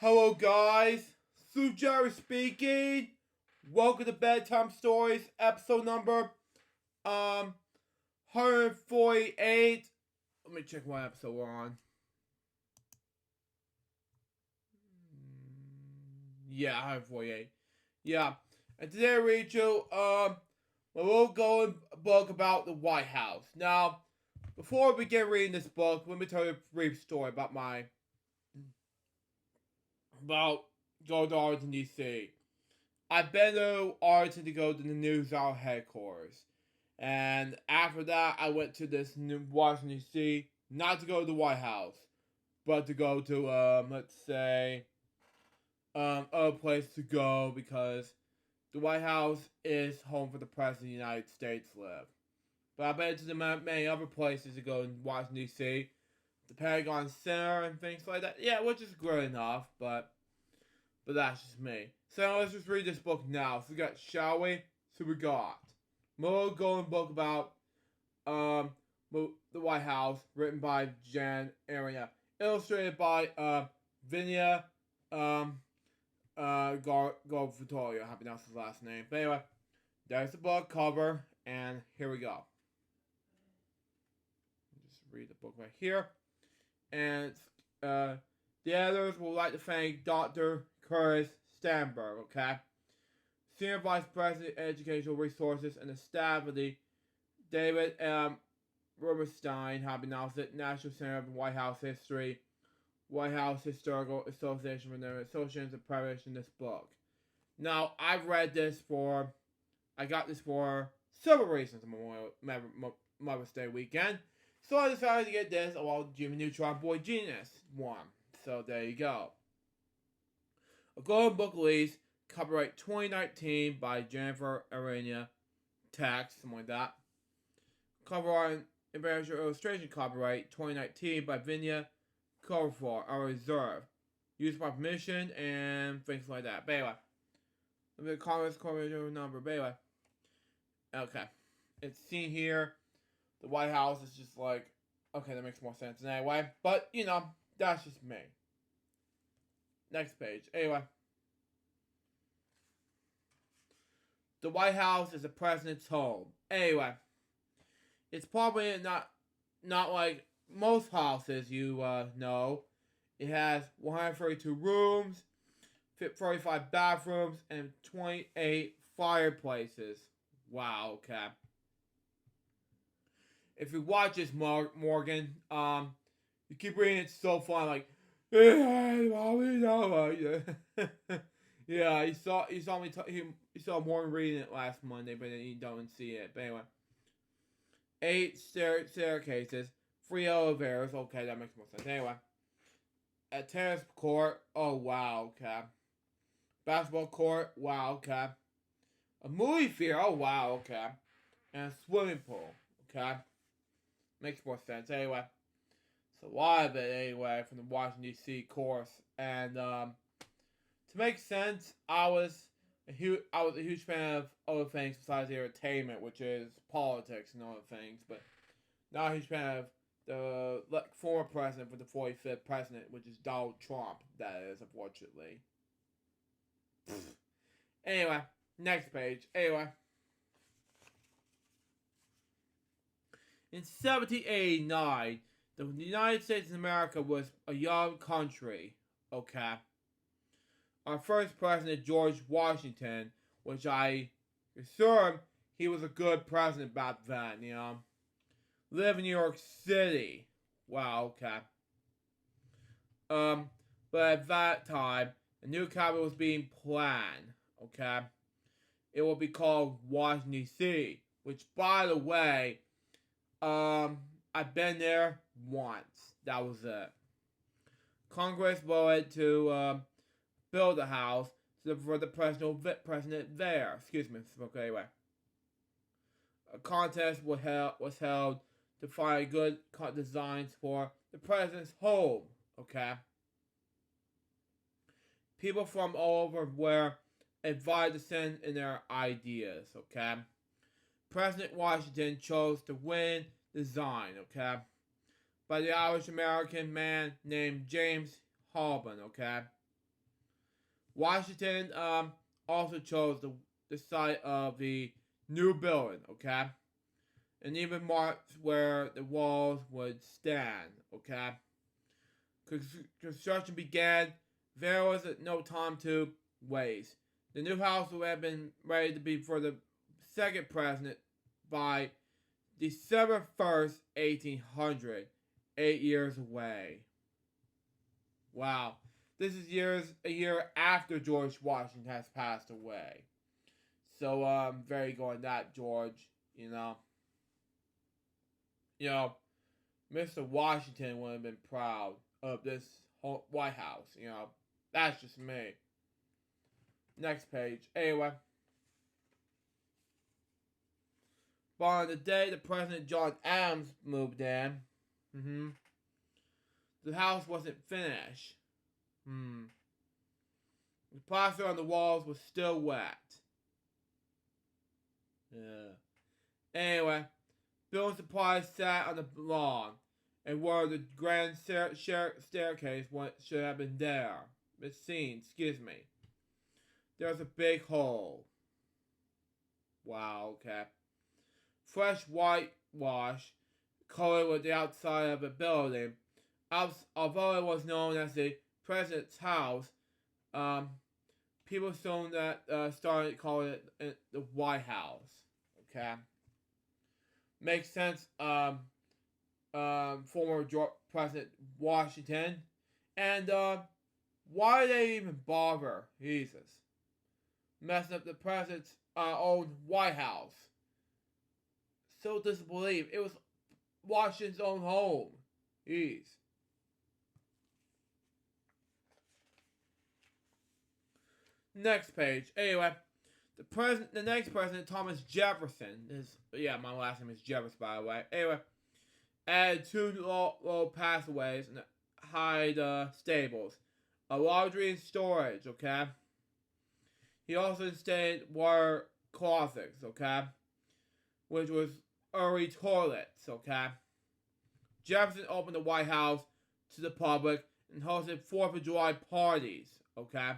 Hello guys, Sue Jerry speaking. Welcome to Bedtime Stories, episode number 148. Let me check what episode we're on. Yeah, 148. Yeah. And today I read you a little going book about the White House. Now, before we begin reading this book, let me tell you a brief story about going to Arlington, D.C. I've been to Arlington to go to the News Hour headquarters. And after that, I went to this new Washington, D.C., not to go to the White House, but to go to, let's say, a place to go because the White House is home for the President of the United States live. But I've been to the many other places to go in Washington, D.C., the Pentagon Center and things like that. Yeah, which is good enough, but that's just me. So let's just read this book now. So we got, shall we? So we got Mo Golden book about the White House, written by Jan Arena, illustrated by Vinia Garfutorio. I haven't announced his last name. But anyway, there's the book cover, and here we go. Just read the book right here. And the editors would like to thank Dr. Curtis Stanberg, okay? Senior Vice President of Educational Resources and the staff of the David M. Rubenstein have announced it, National Center of White House History, White House Historical Association for the Associations of publishing this book. Now, I got this for several reasons on Mother's Day weekend. So I decided to get this along with Jimmy Neutron Boy Genius one. So there you go. A Golden Book release, copyright 2019 by Jennifer Arena, text, something like that. Cover art and embarrassing illustration, copyright 2019 by Vinia Cover for our reserve. Used by permission and things like that. But anyway, the comments, correlation number. But anyway, okay, it's seen here. The White House is just like, okay, that makes more sense anyway. But, you know, that's just me. Next page. Anyway. The White House is the president's home. Anyway. It's probably not like most houses you know. It has 132 rooms, 45 bathrooms, and 28 fireplaces. Wow, okay. If you watch this, Morgan, you keep reading it so fun, like, yeah, you saw Morgan reading it last Monday, but then you don't see it. But anyway, 8 staircases, 3 elevators. Okay, that makes more sense. Anyway, a tennis court. Oh wow, okay. Basketball court. Wow, okay. A movie theater. Oh wow, okay. And a swimming pool. Okay. Makes more sense. Anyway, so a lot of it anyway from the Washington D.C. course, and to make sense, I was a huge fan of other things besides the entertainment, which is politics and other things, but not a huge fan of the former president for the 45th president, which is Donald Trump. That is, unfortunately. Anyway, next page. Anyway. In 1789, the United States of America was a young country, okay? Our first president, George Washington, which I assume he was a good president back then, you know? Lived in New York City. Wow, okay. But at that time, a new capital was being planned, okay? It will be called Washington, D.C., which, by the way, I've been there once. That was it. Congress voted to build a house for the president there. Excuse me. Okay, anyway. A contest was held to find good designs for the president's home. Okay. People from all over were invited to send in their ideas. Okay. President Washington chose to win design, okay, by the Irish American man named James Halban, okay. Washington also chose the site of the new building, okay? And even marked where the walls would stand, okay? Construction began. There was no time to waste. The new house would have been ready to be for the second president by December 1st, 1800, 8 years away. Wow. This is a year after George Washington has passed away. So I'm very going that George, you know. You know, Mr. Washington would have been proud of this White House, you know. That's just me. Next page. Anyway. But on the day the President John Adams moved in, the house wasn't finished. The plaster on the walls was still wet. Yeah. Anyway, building supplies sat on the lawn, and where the grand staircase should have been there. Excuse me. There's a big hole. Wow, okay. Fresh whitewash colored with the outside of the building. Although it was known as the President's house, people soon started calling it the White House. Okay, makes sense. Former President Washington, and why did they even bother? Jesus, messing up the president's own White House. So disbelief. It was Washington's own home. Jeez. Next page. Anyway, the next president, Thomas Jefferson, my last name is Jefferson, by the way. Anyway, added two low passageways and hide stables, a laundry and storage. Okay. He also installed water closets. Okay, which was early toilets. Okay. Jefferson opened the White House to the public and hosted 4th of July parties. Okay.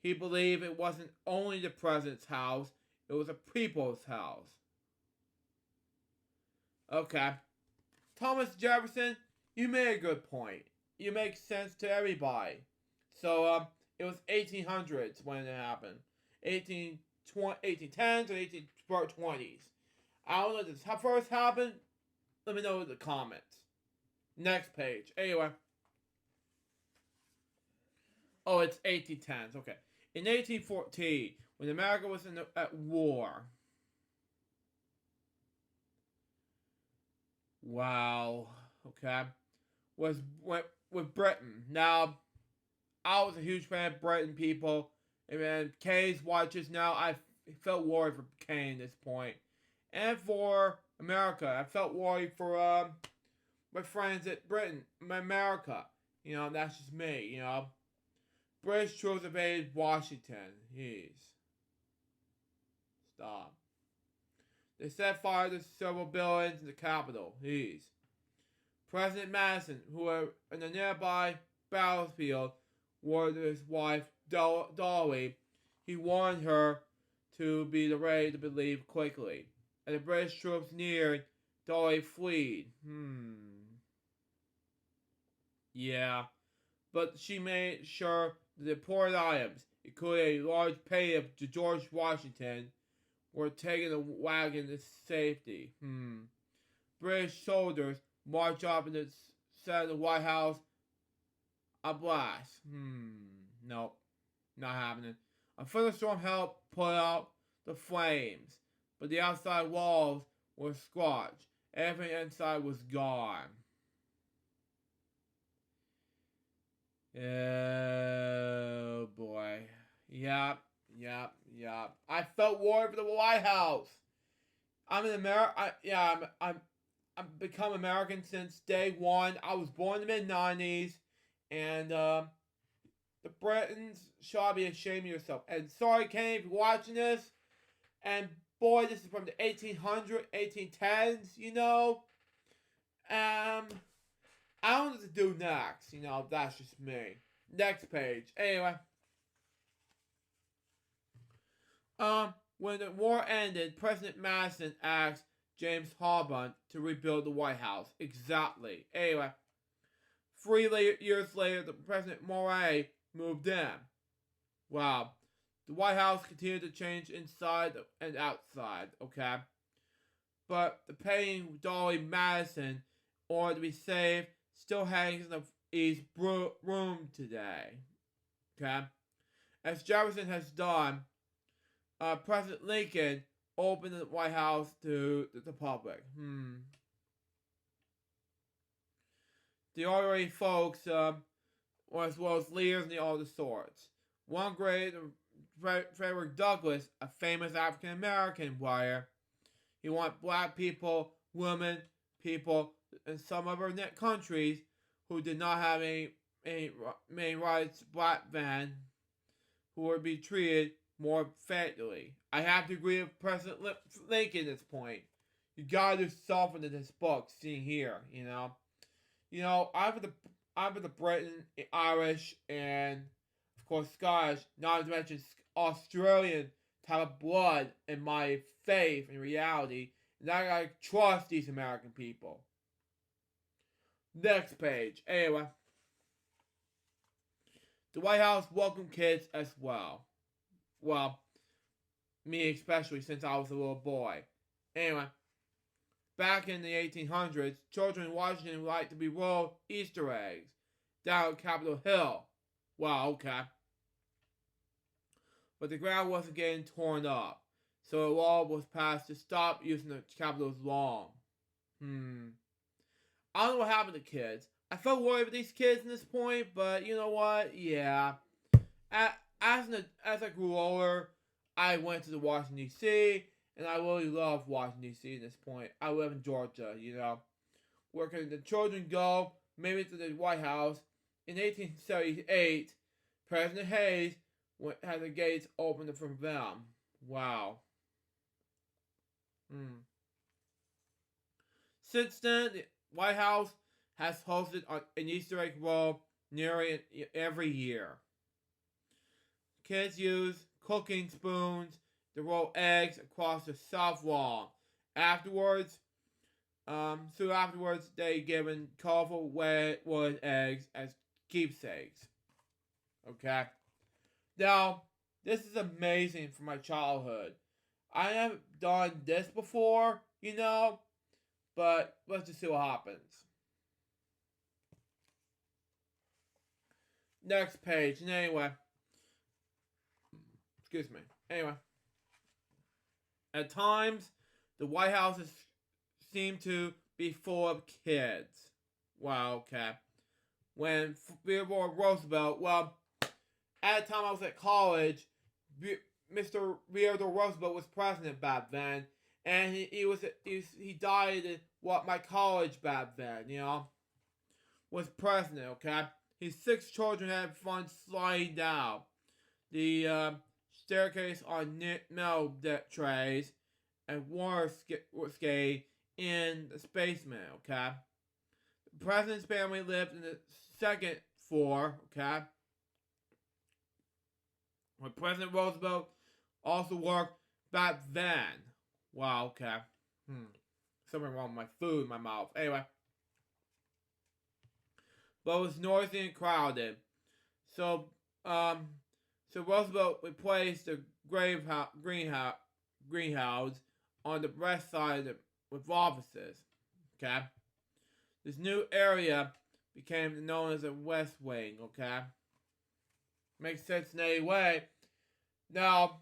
He believed it wasn't only the president's house, it was a people's house. Okay. Thomas Jefferson, you made a good point. You make sense to everybody. So, it was 1800s when it happened. 1810s or 1820s. I don't know if this first happened. Let me know in the comments. Next page. Anyway. Oh, it's 1810s. Okay. In 1814, when America was at war. Wow. Okay. With Britain. Now, I was a huge fan of Britain people. And then Kane's watches. Now, I felt worried for Kane at this point. And for America. I felt worried for my friends at Britain. America. You know, that's just me, you know. British troops invaded Washington. Jeez. Stop. They set fire to several buildings in the Capitol. Jeez. President Madison, who was in a nearby battlefield with his wife Dolly, he warned her to be ready to leave quickly. As the British troops neared, Dolly fled. Yeah. But she made sure the important items, including a large painting of George Washington, were taken the wagon to safety. British soldiers marched up in the center of the White House. A blast. Nope. Not happening. A thunderstorm helped put out the flames, but the outside walls were scorched. Everything inside was gone. Oh boy. Yep. I felt worried for the White House. I'm an American. I've become American since day one. I was born in the mid-90s, and the Britons should be ashamed of yourself. And sorry, Kane, if you're watching this. And boy, this is from the 1810s. You know. I don't know what to do next. You know, that's just me. Next page. Anyway, when the war ended, President Madison asked James Harlan to rebuild the White House. Exactly. Anyway, 3 years later, the President Murray moved in. Wow. The White House continued to change inside and outside, okay? But the painting Dolly Madison, in order to be saved, still hangs in the East Room today, okay? As Jefferson has done, President Lincoln opened the White House to the public. The honorary folks, as well as leaders and all the sorts. One great, Frederick Douglass, a famous African American warrior, he wanted black people, women, people in some other countries who did not have any rights, black men, who would be treated more fairly. I have to agree with President Lincoln at this point. You gotta do something in this book, seen here, you know. You know, I'm with the Britain, Irish, and of course Scottish, not to mention Australian type of blood in my faith and reality, and I trust these American people. Next page. Anyway, the White House welcomed kids as well. Well, me especially, since I was a little boy. Anyway, back in the 1800s, children in Washington liked to be rolled Easter eggs down Capitol Hill. Wow, okay. But the ground wasn't getting torn up, so a law was passed to stop using the Capitol's lawn. I don't know what happened to kids. I felt worried with these kids at this point, but you know what? Yeah. As I grew older, I went to the Washington, D.C., and I really love Washington, D.C. at this point. I live in Georgia, you know. Where can the children go? Maybe to the White House. In 1878, President Hayes had the gates opened for them. Wow. Since then, the White House has hosted an Easter egg roll nearly every year. Kids use cooking spoons to roll eggs across the south lawn. Afterwards, they given colorful wood eggs as keepsakes. Okay? Now, this is amazing for my childhood. I haven't done this before, you know, but let's just see what happens. Next page. And anyway. Excuse me. Anyway. At times, the White House seemed to be full of kids. Wow, okay. When Theodore Roosevelt, well, at the time I was at college, Mr. Theodore Roosevelt was president back then, and he died at my college back then, you know, was president, okay? His 6 children had fun sliding down the staircase on metal trays and water skate in the basement, okay? The president's family lived in the 2nd floor, okay? When President Roosevelt also worked back then. Wow, okay. Something wrong with my food in my mouth. Anyway. But it was noisy and crowded. So Roosevelt replaced the greenhouse on the west side with offices. Okay? This new area became known as the West Wing, okay? Makes sense in any way. Now,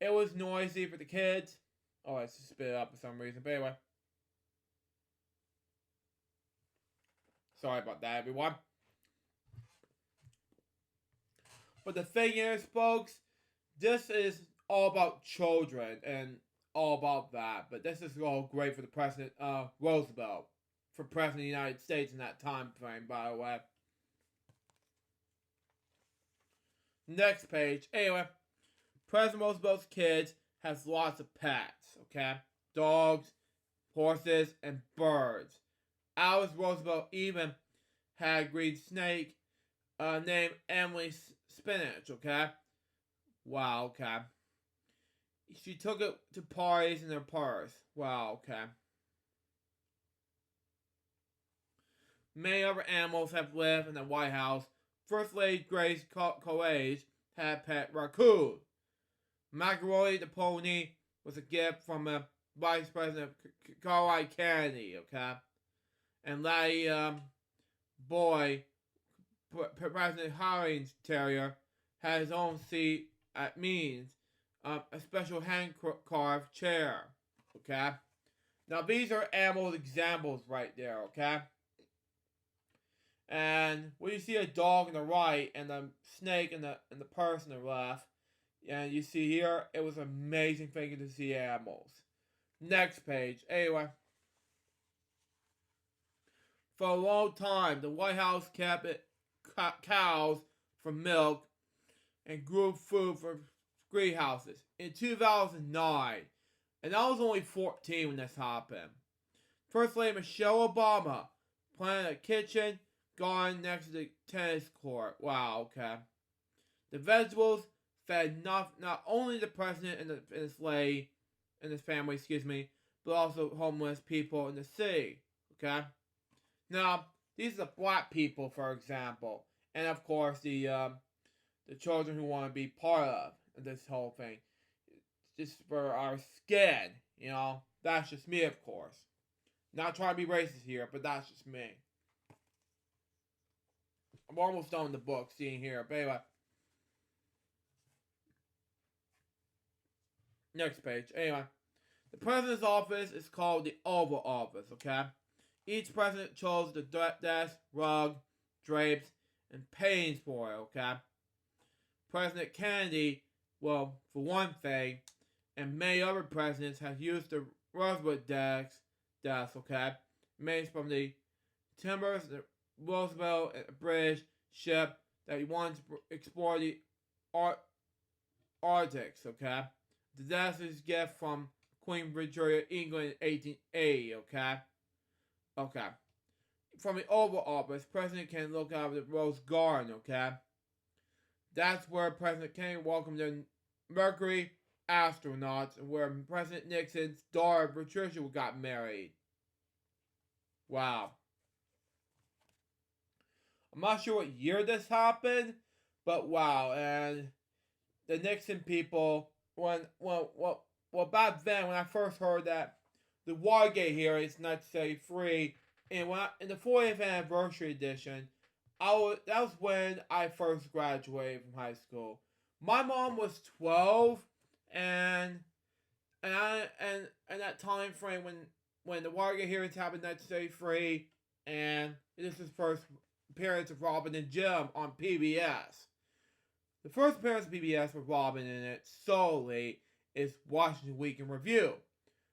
it was noisy for the kids. Oh, I just spit it up for some reason. But anyway. Sorry about that, everyone. But the thing is, folks, this is all about children and all about that. But this is all great for the President Roosevelt. For President of the United States in that time frame, by the way. Next page. Anyway, President Roosevelt's kids has lots of pets, okay? Dogs, horses, and birds. Alice Roosevelt even had a green snake named Emily Spinach, okay? Wow, okay. She took it to parties in her purse. Wow, okay. Many other animals have lived in the White House. First Lady Grace Coage had a pet raccoon. Macaroni the pony was a gift from a Vice President Carl Kennedy, okay? And Laddie Boy, President Howard's Terrier, had his own seat at means, a special hand-carved chair, okay? Now these are animal examples right there, okay? And when you see a dog on the right and a snake in the purse on the left, and you see here, it was an amazing thing to see animals. Next page. Anyway, for a long time, the White House kept cows for milk and grew food for greenhouses. In 2009, and I was only 14 when this happened, First Lady Michelle Obama planted a kitchen garden next to the tennis court. Wow, okay. The vegetables fed not only the president and his family, but also homeless people in the city. Okay. Now these are black people, for example, and of course the children who want to be part of this whole thing, just for our skin. That's just me, of course. Not trying to be racist here, but that's just me. I'm almost done with the book, seeing here, but anyway. Next page. Anyway, the president's office is called the Oval Office, okay? Each president chose the desk, rug, drapes, and paintings for it, okay? President Kennedy, well, for one thing, and many other presidents have used the Roosevelt desk, okay? Made from the timbers, the Roosevelt, a British ship that he wanted to explore the Arctic, okay? The desk is a gift from Queen Victoria, England in 1880, okay? Okay. From the Oval Office, President can look out of the Rose Garden, okay? That's where President Kennedy welcomed the Mercury astronauts and where President Nixon's daughter Patricia got married. Wow. I'm not sure what year this happened, but wow. And the Nixon people, back then when I first heard that the Watergate hearings not say free, and in the 40th anniversary edition, that was when I first graduated from high school. My mom was 12, and that time frame when the Watergate hearings happened, not say free, and this is first appearance of Robin and Jim on PBS. The first appearance of PBS with Robin in it solely is Washington Week in Review.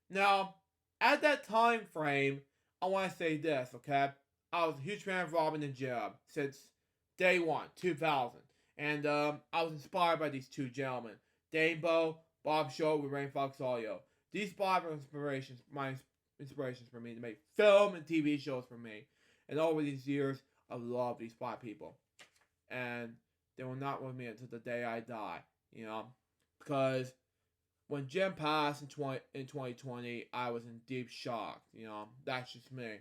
Now, at that time frame, I want to say this, okay? I was a huge fan of Robin and Jim since day one, 2000. And I was inspired by these two gentlemen, Dane Bowe, Bob Shaw with Rain Fox Audio. These five are my inspirations for me to make film and TV shows for me. And over these years, I love these five people. And they were not with me until the day I die, because when Jim passed in 2020, I was in deep shock, that's just me.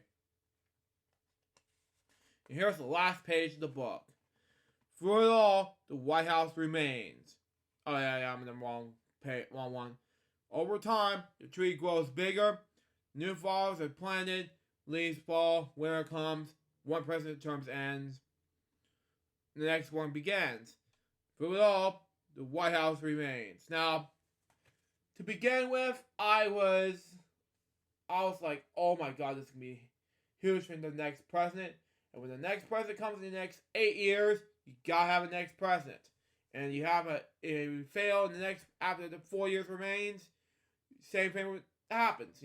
And here's the last page of the book. Through it all, the White House remains. Oh yeah, I'm in the wrong one. Over time, the tree grows bigger, new flowers are planted, leaves fall, winter comes, one president's term ends, the next one begins. Through it all, the White House remains. Now, to begin with, I was like, oh my god, this is going to be huge for the next president. And when the next president comes in the next 8 years, you gotta have a next president. And if you fail in the next, after the 4 years remains, same thing happens,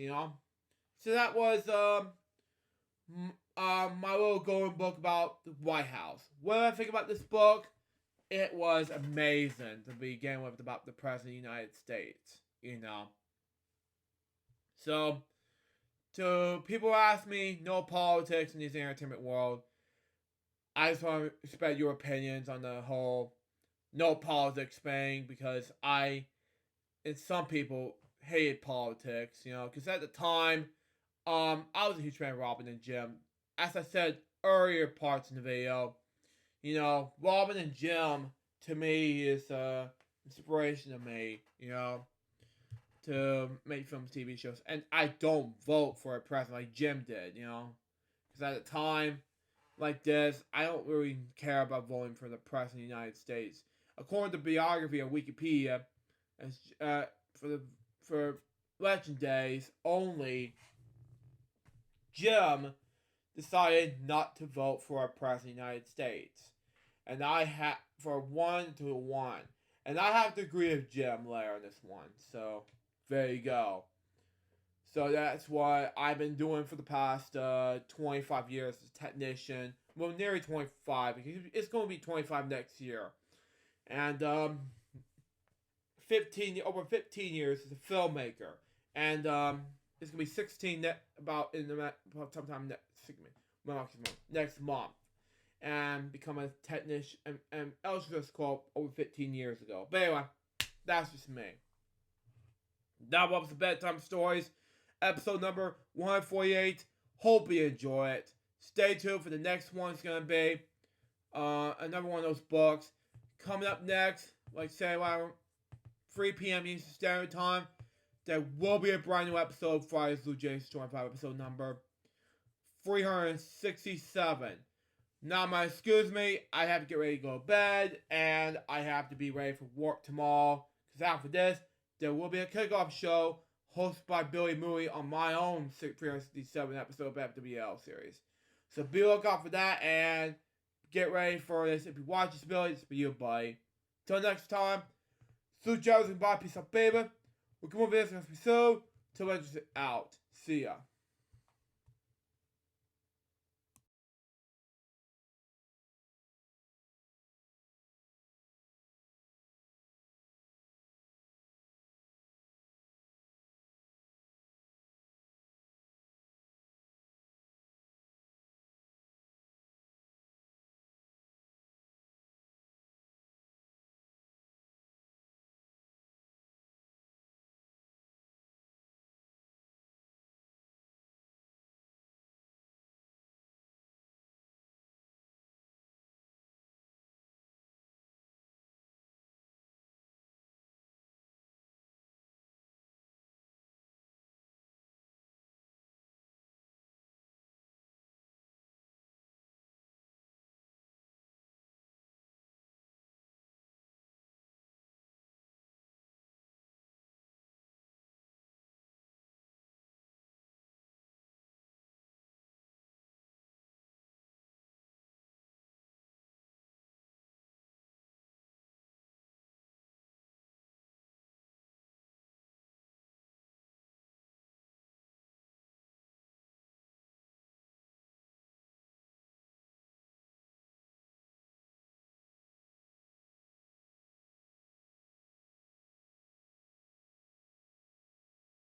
So that was my little golden book about the White House. What did I think about this book? It was amazing to begin with, about the President of the United States, So, to people who ask me, no politics in this entertainment world, I just want to respect your opinions on the whole no politics thing because and some people hated politics, because at the time, I was a huge fan of Robin and Jim. As I said earlier parts in the video, Robin and Jim to me is inspiration to me, to make films, TV shows, and I don't vote for a president like Jim did, because at the time like this, I don't really care about voting for the president of the United States. According to the biography on Wikipedia, as for election days only, Jim decided not to vote for a president of the United States, and I have for 1-1, and I have to agree with Jim later on this one. So there you go. So that's what I've been doing for the past 25 years as a technician. Well, nearly 25. It's going to be 25 next year. And over 15 years as a filmmaker. And it's going to be 16 sometime next month. And become a technician. And Elvis Corp over 15 years ago. But anyway, that's just me. That was the Bedtime Stories. Episode number 148. Hope you enjoy it. Stay tuned for the next one. It's going to be another one of those books. Coming up next, like say around 3 p.m. Eastern Standard Time, there will be a brand new episode of Fridays through James 25, episode number 367. Now, excuse me, I have to get ready to go to bed, and I have to be ready for work tomorrow. Because after this, there will be a kickoff show hosted by Billy Moody on my own 367 episode of FWL series. So be lookout for that and get ready for this. If you watch this video, it's for you, buddy. Till next time, Sue Jones and bye. Peace out, baby. We'll come over this episode. Till then, out. See ya.